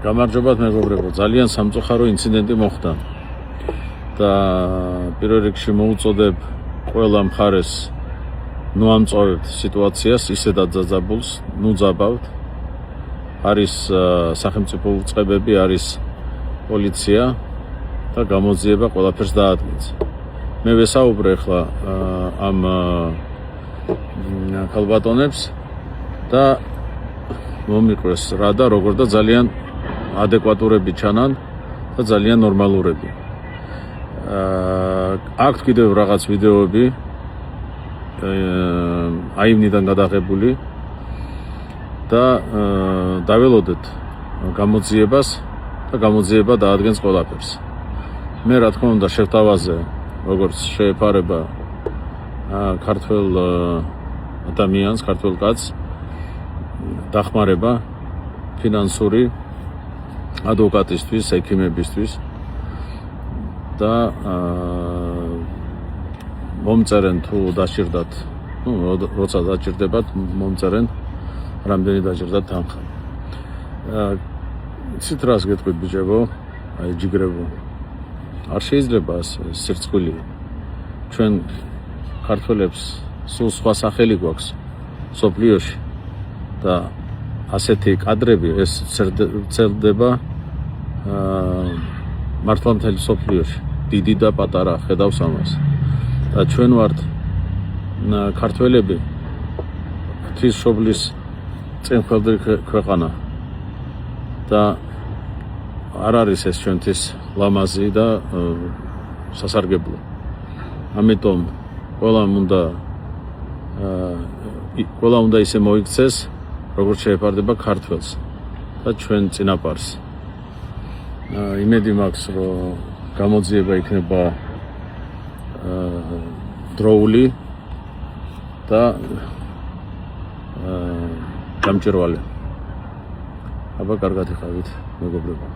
გამარჯობათ მეგობრებო, ძალიან სამწუხარო ინციდენტი მოხდა და პირველ რიგში მოუწოდებ ყველა მხარეს ნუამწოვებთ სიტუაციას, ისე დაძაბულს, ნუძაბავთ. არის სახელმწიფო უწყებები, არის პოლიცია და გამოძიება ყველაფერს დაადგინს. მე ვესაუბრე ახლა ამ ქალბატონებს და მომიყვეს რა და როგორ და ძალიან ადეკვატურები ჩანან და ძალიან ნორმალურები. აქვთ კიდევ რაღაც ვიდეოები აივნიდან გადაღებული და დაველოდეთ გამოძიებას და გამოძიება დაადგენს ყველაფერს. მე რა თქმა უნდა შევთავაზე როგორც შეეფარება ქართველ ადამიანს, ქართველ კაცს დახმარება ფინანსური ადვოკატისთვის, ექიმებისთვის და მომწერენ თუ დაჭირდათ, როცა დაჭირდებათ, მომწერენ რამდენი დაჭირდათ თანხა. იცით რას გეტყვით ბიჭებო, აი ჯიგრებო. არ შეიძლება სირცხვილი. ჩვენ ქართველებს სულ სხვა სახელი გვაქვს სოფლიოში და ასეთი კადრები ეს ვრცელდება მართლა მთელ სოფლიოში, დიდი და პატარა, ხედავს ამას. და ჩვენ ვართ ქართველები ღვთისმშობლის წინხვევრი ქვეყანა და არ არის ეს ჩვენთვის ლამაზი და სასარგებლო. ამიტომ ყველამ უნდა ისე მოიქცეს, როგორც შეეფარდება ქართველს და ჩვენ წინაპარს. იმედი მაქვს, რომ გამოძიება იქნება დროული და გამჭირვალე. აბა კარგად იყავით, მეგობრებო.